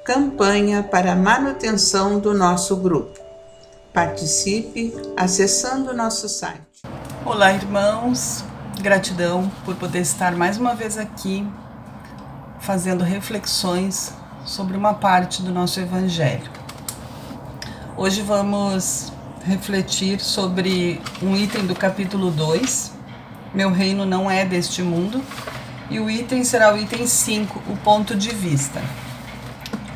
Campanha para a manutenção do nosso grupo. Participe acessando o nosso site. Olá, irmãos. Gratidão por poder estar mais uma vez aqui fazendo reflexões sobre uma parte do nosso Evangelho. Hoje vamos refletir sobre um item do capítulo 2, Meu reino não é deste mundo, e o item será o item 5, o ponto de vista.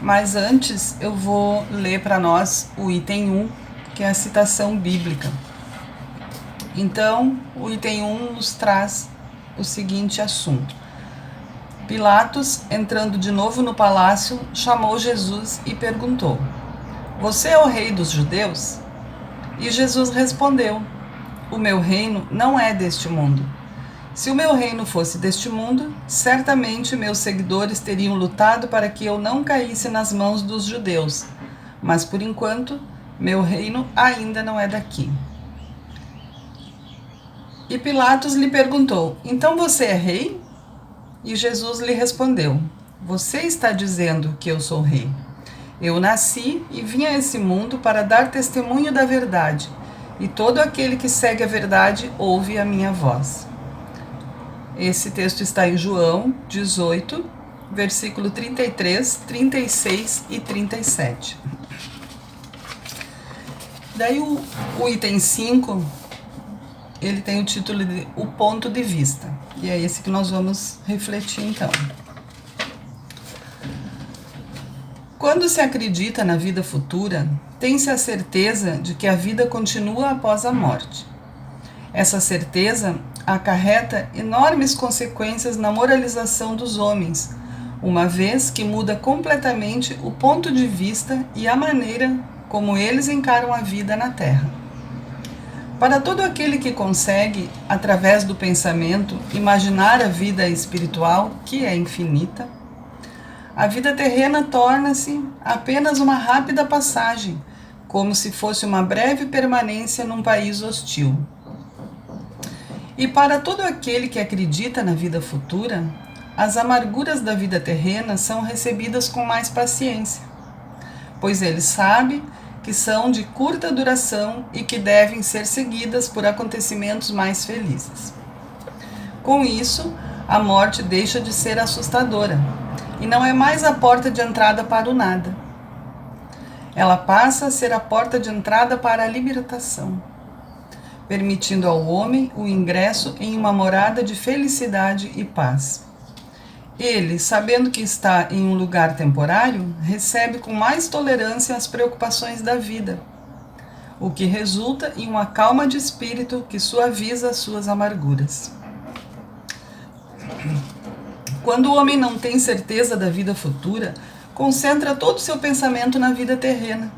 Mas antes eu vou ler para nós o item 1, que é a citação bíblica. Então, o item 1 nos traz o seguinte assunto. Pilatos, entrando de novo no palácio, chamou Jesus e perguntou: Você é o rei dos judeus? E Jesus respondeu: O meu reino não é deste mundo. Se o meu reino fosse deste mundo, certamente meus seguidores teriam lutado para que eu não caísse nas mãos dos judeus. Mas, por enquanto, meu reino ainda não é daqui. E Pilatos lhe perguntou: Então você é rei? E Jesus lhe respondeu: Você está dizendo que eu sou rei. Eu nasci e vim a esse mundo para dar testemunho da verdade, e todo aquele que segue a verdade ouve a minha voz. Esse texto está em João 18, versículo 33, 36 e 37. Daí o item 5, ele tem o título de O Ponto de Vista. E é esse que nós vamos refletir então. Quando se acredita na vida futura, tem-se a certeza de que a vida continua após a morte. Essa certeza acarreta enormes consequências na moralização dos homens, uma vez que muda completamente o ponto de vista e a maneira como eles encaram a vida na Terra. Para todo aquele que consegue, através do pensamento, imaginar a vida espiritual, que é infinita, a vida terrena torna-se apenas uma rápida passagem, como se fosse uma breve permanência num país hostil. E para todo aquele que acredita na vida futura, as amarguras da vida terrena são recebidas com mais paciência, pois ele sabe que são de curta duração e que devem ser seguidas por acontecimentos mais felizes. Com isso, a morte deixa de ser assustadora e não é mais a porta de entrada para o nada. Ela passa a ser a porta de entrada para a libertação, permitindo ao homem o ingresso em uma morada de felicidade e paz. Ele, sabendo que está em um lugar temporário, recebe com mais tolerância as preocupações da vida, o que resulta em uma calma de espírito que suaviza as suas amarguras. Quando o homem não tem certeza da vida futura, concentra todo o seu pensamento na vida terrena,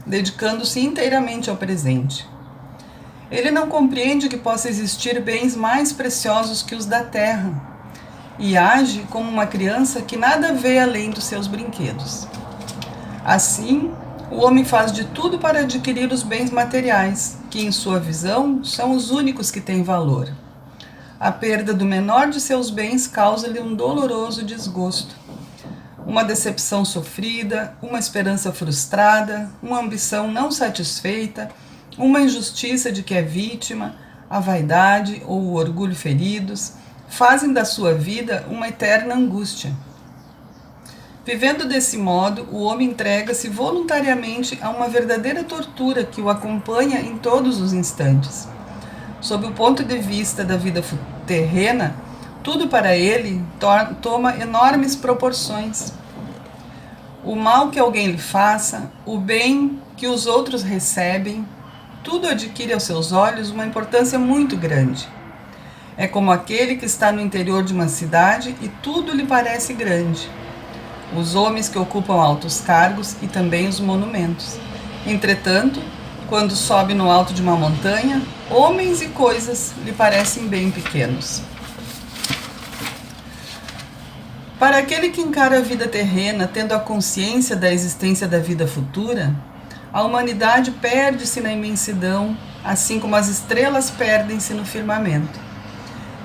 dedicando-se inteiramente ao presente. Ele não compreende que possa existir bens mais preciosos que os da terra, e age como uma criança que nada vê além dos seus brinquedos. Assim, o homem faz de tudo para adquirir os bens materiais, que em sua visão são os únicos que têm valor. A perda do menor de seus bens causa-lhe um doloroso desgosto, uma decepção sofrida, uma esperança frustrada, uma ambição não satisfeita, uma injustiça de que é vítima, a vaidade ou o orgulho feridos, fazem da sua vida uma eterna angústia. Vivendo desse modo, o homem entrega-se voluntariamente a uma verdadeira tortura que o acompanha em todos os instantes. Sob o ponto de vista da vida terrena, tudo para ele toma enormes proporções. O mal que alguém lhe faça, o bem que os outros recebem, tudo adquire aos seus olhos uma importância muito grande. É como aquele que está no interior de uma cidade e tudo lhe parece grande. Os homens que ocupam altos cargos e também os monumentos. Entretanto, quando sobe no alto de uma montanha, homens e coisas lhe parecem bem pequenos. Para aquele que encara a vida terrena tendo a consciência da existência da vida futura, a humanidade perde-se na imensidão, assim como as estrelas perdem-se no firmamento.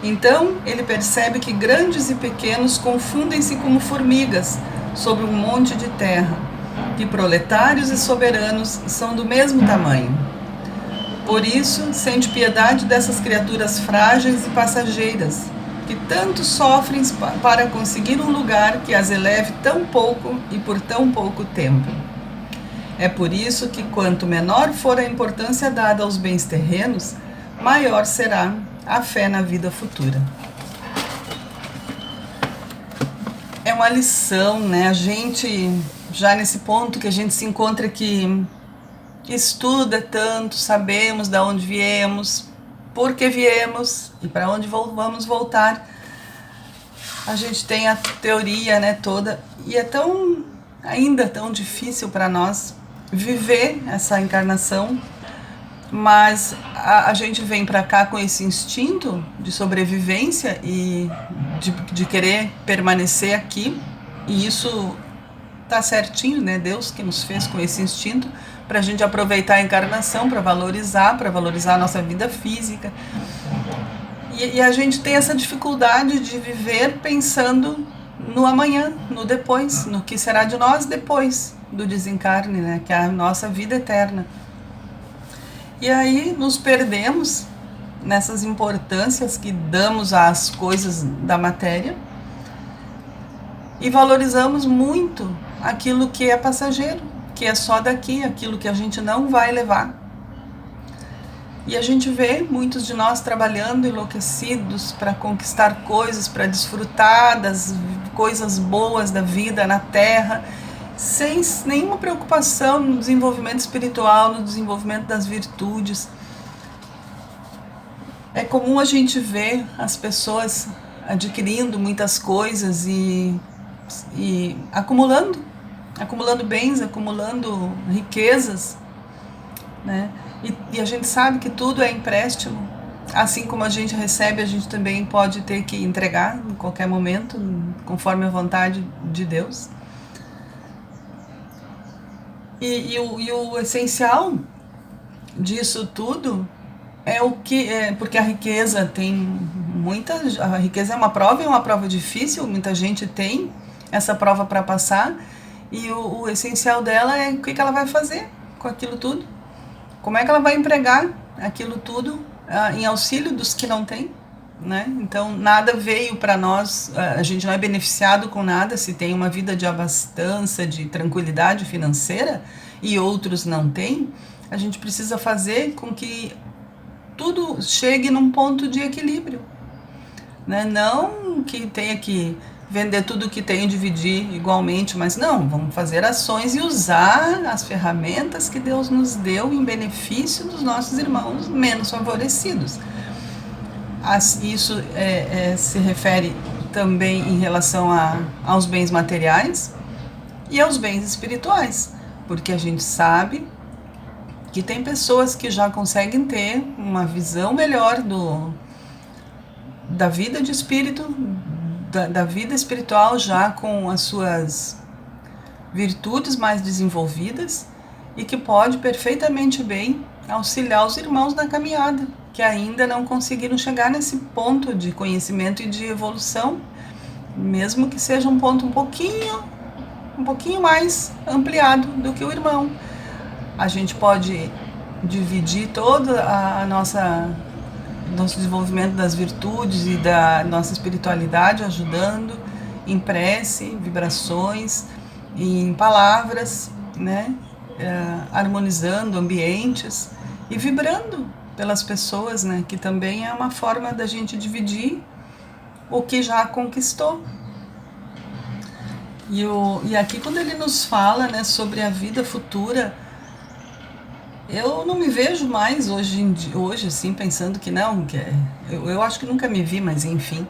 Então ele percebe que grandes e pequenos confundem-se como formigas sobre um monte de terra, que proletários e soberanos são do mesmo tamanho. Por isso, sente piedade dessas criaturas frágeis e passageiras, que tanto sofrem para conseguir um lugar que as eleve tão pouco e por tão pouco tempo. É por isso que quanto menor for a importância dada aos bens terrenos, maior será a fé na vida futura. É uma lição, né? A gente, já nesse ponto que a gente se encontra que estuda tanto, sabemos de onde viemos, por que viemos e para onde vamos voltar. A gente tem a teoria, né, toda, e é ainda tão difícil para nós viver essa encarnação, mas a gente vem para cá com esse instinto de sobrevivência e de querer permanecer aqui, e isso tá certinho, né? Deus que nos fez com esse instinto para a gente aproveitar a encarnação, para valorizar a nossa vida física. E a gente tem essa dificuldade de viver pensando no amanhã, no depois, no que será de nós depois do desencarne, né? Que é a nossa vida eterna. E aí nos perdemos nessas importâncias que damos às coisas da matéria e valorizamos muito aquilo que é passageiro, que é só daqui, aquilo que a gente não vai levar. E a gente vê muitos de nós trabalhando enlouquecidos para conquistar coisas, para desfrutar das coisas boas da vida na Terra, sem nenhuma preocupação no desenvolvimento espiritual, no desenvolvimento das virtudes. É comum a gente ver as pessoas adquirindo muitas coisas e acumulando bens, acumulando riquezas, né? E a gente sabe que tudo é empréstimo. Assim como a gente recebe, a gente também pode ter que entregar em qualquer momento, conforme a vontade de Deus. E o essencial disso tudo é o que porque a riqueza tem a riqueza é uma prova difícil, muita gente tem essa prova para passar, e o essencial dela é o que ela vai fazer com aquilo tudo. Como é que ela vai empregar aquilo tudo em auxílio dos que não têm, né? Então, nada veio para nós, a gente não é beneficiado com nada se tem uma vida de abastança, de tranquilidade financeira, e outros não têm. A gente precisa fazer com que tudo chegue num ponto de equilíbrio, né? Não que tenha que vender tudo que tem e dividir igualmente, mas não, vamos fazer ações e usar as ferramentas que Deus nos deu em benefício dos nossos irmãos menos favorecidos. Isso se refere também em relação aos bens materiais e aos bens espirituais, porque a gente sabe que tem pessoas que já conseguem ter uma visão melhor da vida de espírito, da vida espiritual, já com as suas virtudes mais desenvolvidas, e que pode perfeitamente bem auxiliar os irmãos na caminhada, que ainda não conseguiram chegar nesse ponto de conhecimento e de evolução, mesmo que seja um ponto um pouquinho mais ampliado do que o irmão. A gente pode dividir todo nosso desenvolvimento das virtudes e da nossa espiritualidade, ajudando em prece, vibrações, em palavras, né? Harmonizando ambientes e vibrando pelas pessoas, né? Que também é uma forma da gente dividir o que já conquistou. E aqui, quando ele nos fala, né, sobre a vida futura, eu não me vejo mais hoje assim, pensando que não, eu acho que nunca me vi, mas enfim,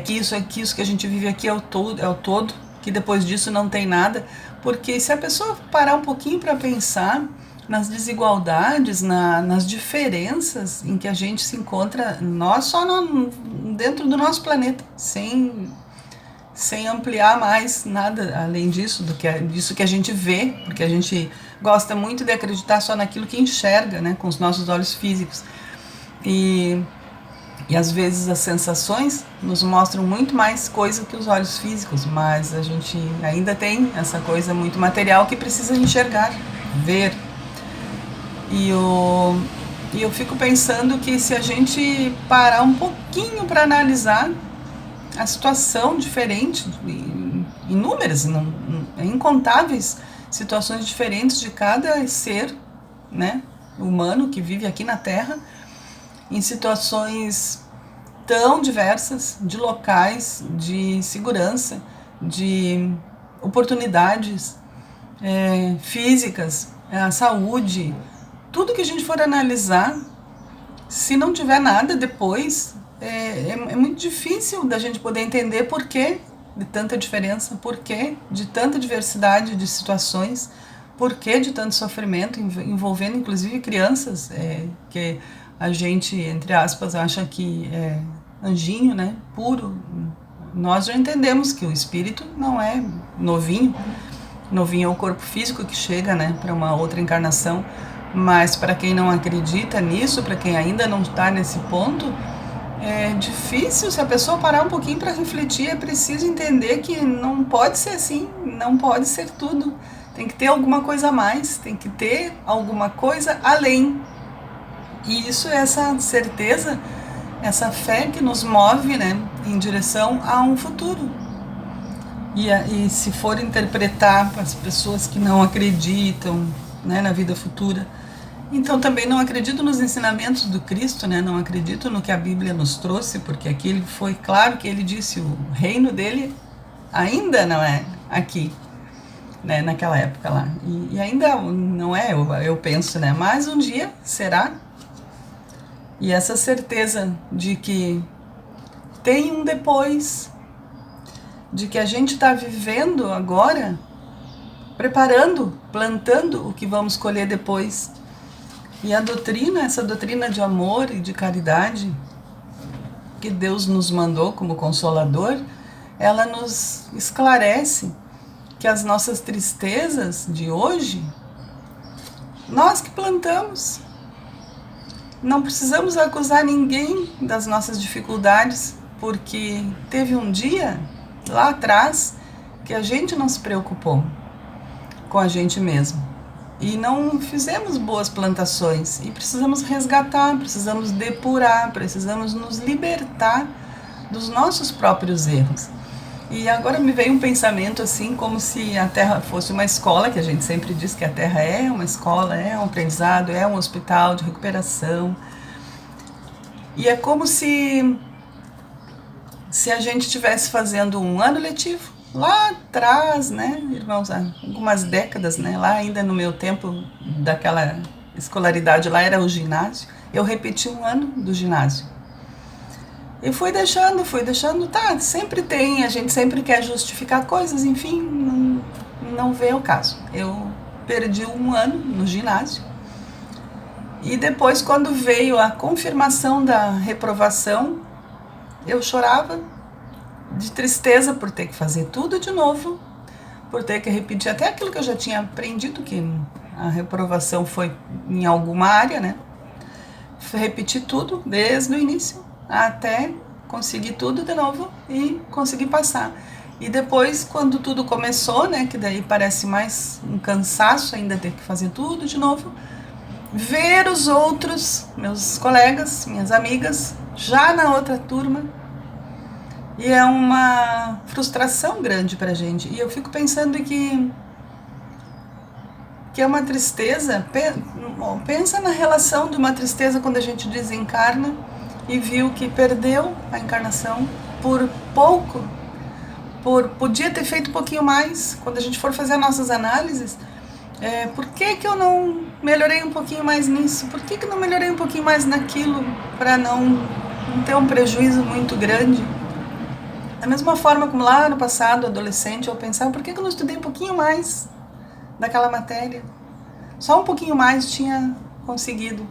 que isso que a gente vive aqui é o todo, que depois disso não tem nada, porque se a pessoa parar um pouquinho para pensar nas desigualdades, nas diferenças em que a gente se encontra, nós só dentro do nosso planeta, sem ampliar mais nada além disso, disso que a gente vê, porque a gente gosta muito de acreditar só naquilo que enxerga, né, com os nossos olhos físicos. E E às vezes as sensações nos mostram muito mais coisa que os olhos físicos, mas a gente ainda tem essa coisa muito material que precisa enxergar, ver. E eu fico pensando que se a gente parar um pouquinho para analisar a situação diferente, inúmeras, incontáveis situações diferentes de cada ser, né, humano que vive aqui na Terra, em situações tão diversas, de locais, de segurança, de oportunidades físicas, a saúde, tudo que a gente for analisar, se não tiver nada depois, é muito difícil da gente poder entender por que de tanta diferença, por que de tanta diversidade de situações, por que de tanto sofrimento, envolvendo inclusive crianças, que a gente, entre aspas, acha que é anjinho, né, puro. Nós já entendemos que o espírito não é novinho, novinho é o corpo físico que chega, né, para uma outra encarnação, mas para quem não acredita nisso, para quem ainda não está nesse ponto, é difícil. Se a pessoa parar um pouquinho para refletir, é preciso entender que não pode ser assim, não pode ser tudo. Tem que ter alguma coisa a mais, tem que ter alguma coisa além. E isso é essa certeza, essa fé que nos move, né, em direção a um futuro. E se for interpretar para as pessoas que não acreditam, né, na vida futura, então também não acredito nos ensinamentos do Cristo, né, não acredito no que a Bíblia nos trouxe, porque aqui foi claro que ele disse o reino dele ainda não é aqui, né, naquela época lá. E ainda não é, eu penso, né, mas um dia será. E essa certeza de que tem um depois, de que a gente está vivendo agora, preparando, plantando o que vamos colher depois. E a doutrina, essa doutrina de amor e de caridade que Deus nos mandou como Consolador, ela nos esclarece que as nossas tristezas de hoje, nós que plantamos. Não precisamos acusar ninguém das nossas dificuldades, porque teve um dia, lá atrás, que a gente não se preocupou com a gente mesmo. E não fizemos boas plantações. E precisamos resgatar, precisamos depurar, precisamos nos libertar dos nossos próprios erros. E agora me veio um pensamento assim, como se a Terra fosse uma escola, que a gente sempre diz que a Terra é uma escola, é um aprendizado, é um hospital de recuperação. E é como se a gente estivesse fazendo um ano letivo, lá atrás, né, irmãos, há algumas décadas, né, lá ainda no meu tempo daquela escolaridade, lá era o ginásio, eu repeti um ano do ginásio. E fui deixando, tá, sempre tem, a gente sempre quer justificar coisas, enfim, não vê o caso. Eu perdi um ano no ginásio, e depois, quando veio a confirmação da reprovação, eu chorava de tristeza por ter que fazer tudo de novo, por ter que repetir até aquilo que eu já tinha aprendido, que a reprovação foi em alguma área, né? Repetir tudo desde o início até conseguir tudo de novo e conseguir passar. E depois, quando tudo começou, né, que daí parece mais um cansaço ainda ter que fazer tudo de novo, ver os outros, meus colegas, minhas amigas, já na outra turma, e é uma frustração grande pra gente. E eu fico pensando que é uma tristeza, pensa na relação de uma tristeza quando a gente desencarna e viu que perdeu a encarnação por pouco, podia ter feito um pouquinho mais. Quando a gente for fazer as nossas análises, por que eu não melhorei um pouquinho mais nisso? Por que não melhorei um pouquinho mais naquilo, para não ter um prejuízo muito grande? Da mesma forma como lá no passado, adolescente, eu pensava, por que eu não estudei um pouquinho mais daquela matéria? Só um pouquinho mais tinha conseguido.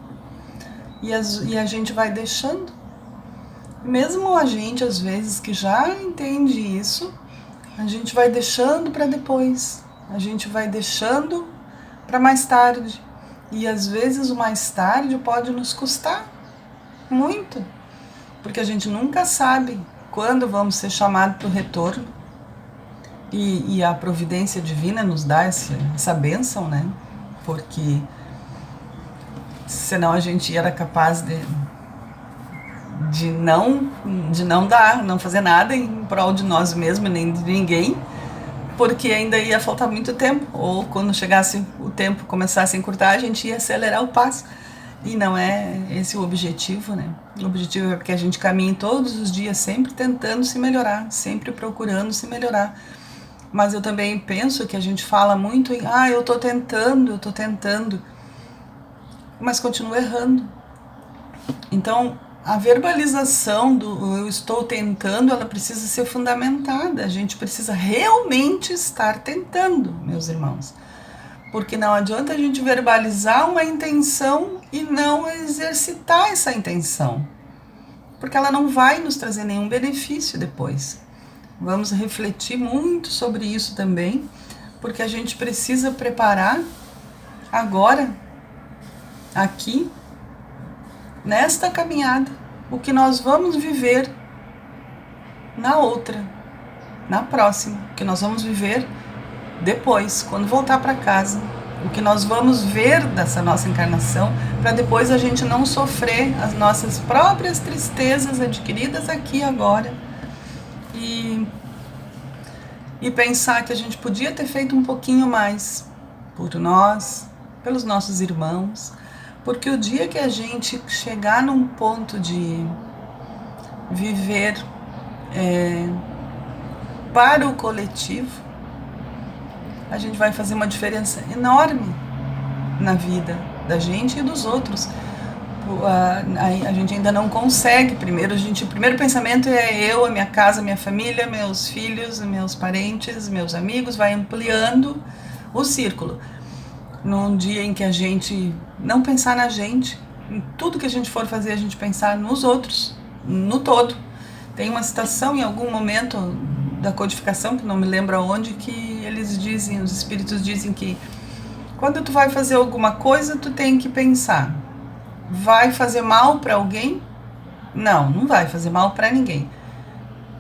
E a gente vai deixando. Mesmo a gente, às vezes, que já entende isso, a gente vai deixando para depois. A gente vai deixando para mais tarde. E às vezes o mais tarde pode nos custar muito. porque a gente nunca sabe quando vamos ser chamados para o retorno, e a providência divina nos dá essa bênção, né? Porque senão a gente era capaz de não dar, não fazer nada em prol de nós mesmos, nem de ninguém, porque ainda ia faltar muito tempo, ou quando chegasse o tempo, começasse a encurtar, a gente ia acelerar o passo. E não é esse o objetivo, né? O objetivo é que a gente caminhe todos os dias sempre tentando se melhorar, sempre procurando se melhorar. Mas eu também penso que a gente fala muito em eu tô tentando, mas continua errando. Então, a verbalização do eu estou tentando, ela precisa ser fundamentada. A gente precisa realmente estar tentando, meus irmãos. Porque não adianta a gente verbalizar uma intenção e não exercitar essa intenção. Porque ela não vai nos trazer nenhum benefício depois. Vamos refletir muito sobre isso também, porque a gente precisa preparar agora, aqui, nesta caminhada, o que nós vamos viver na outra, na próxima, o que nós vamos viver depois, quando voltar para casa, o que nós vamos ver dessa nossa encarnação, para depois a gente não sofrer as nossas próprias tristezas adquiridas aqui agora, e pensar que a gente podia ter feito um pouquinho mais por nós, pelos nossos irmãos, porque o dia que a gente chegar num ponto de viver para o coletivo, a gente vai fazer uma diferença enorme na vida da gente e dos outros. A gente ainda não consegue. O primeiro pensamento é eu, a minha casa, a minha família, meus filhos, meus parentes, meus amigos, vai ampliando o círculo. Num dia em que a gente não pensar na gente, em tudo que a gente for fazer, a gente pensar nos outros, no todo. Tem uma citação em algum momento da codificação, que não me lembro aonde, que eles dizem, os espíritos dizem que quando tu vai fazer alguma coisa, tu tem que pensar: vai fazer mal para alguém? Não, não vai fazer mal para ninguém.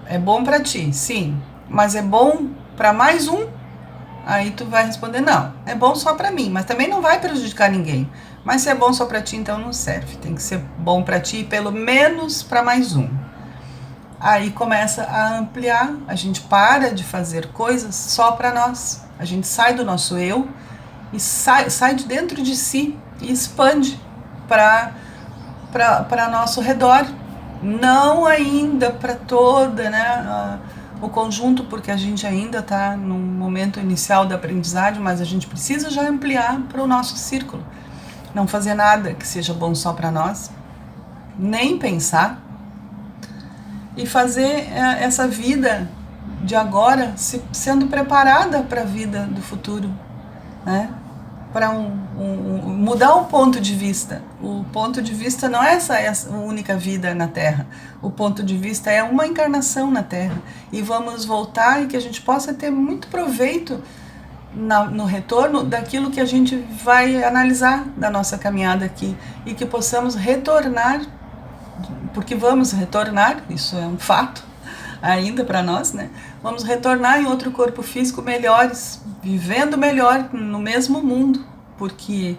É bom para ti, sim, mas é bom para mais um? Aí tu vai responder: não, é bom só para mim, mas também não vai prejudicar ninguém. Mas se é bom só para ti, então não serve. Tem que ser bom para ti, pelo menos para mais um. Aí começa a ampliar, a gente para de fazer coisas só para nós. A gente sai do nosso eu e sai de dentro de si e expande para nosso redor. Não ainda para toda, né, o conjunto, porque a gente ainda está no momento inicial da aprendizagem, mas a gente precisa já ampliar para o nosso círculo. Não fazer nada que seja bom só para nós, nem pensar, e fazer essa vida de agora sendo preparada para a vida do futuro, né? Para mudar o ponto de vista. O ponto de vista não é essa única vida na Terra. O ponto de vista é uma encarnação na Terra. E vamos voltar e que a gente possa ter muito proveito no retorno daquilo que a gente vai analisar da nossa caminhada aqui. E que possamos retornar, porque vamos retornar, isso é um fato ainda para nós, né? Vamos retornar em outro corpo físico melhores, vivendo melhor no mesmo mundo, porque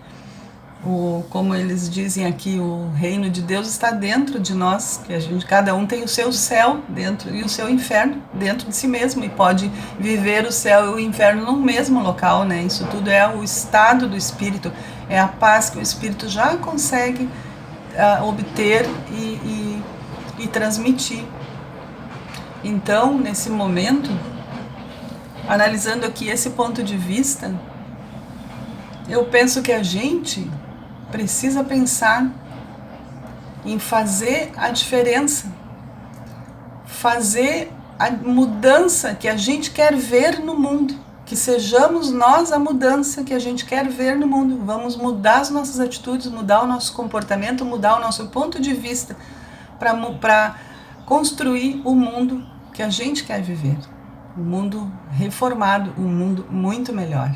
como eles dizem aqui, o reino de Deus está dentro de nós, que cada um tem o seu céu dentro e o seu inferno dentro de si mesmo, e pode viver o céu e o inferno no mesmo local, né? Isso tudo é o estado do espírito, é a paz que o espírito já consegue obter e transmitir. Então, nesse momento, analisando aqui esse ponto de vista, eu penso que a gente precisa pensar em fazer a diferença, fazer a mudança que a gente quer ver no mundo, que sejamos nós a mudança que a gente quer ver no mundo. Vamos mudar as nossas atitudes, mudar o nosso comportamento, mudar o nosso ponto de vista para construir o mundo que a gente quer viver, um mundo reformado, um mundo muito melhor.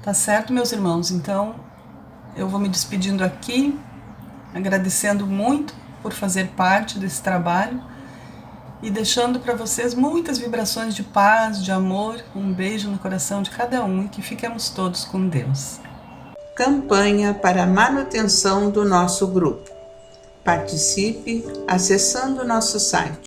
Tá certo, meus irmãos? Então, eu vou me despedindo aqui, agradecendo muito por fazer parte desse trabalho e deixando para vocês muitas vibrações de paz, de amor, um beijo no coração de cada um e que fiquemos todos com Deus. Campanha para a manutenção do nosso grupo. Participe acessando nosso site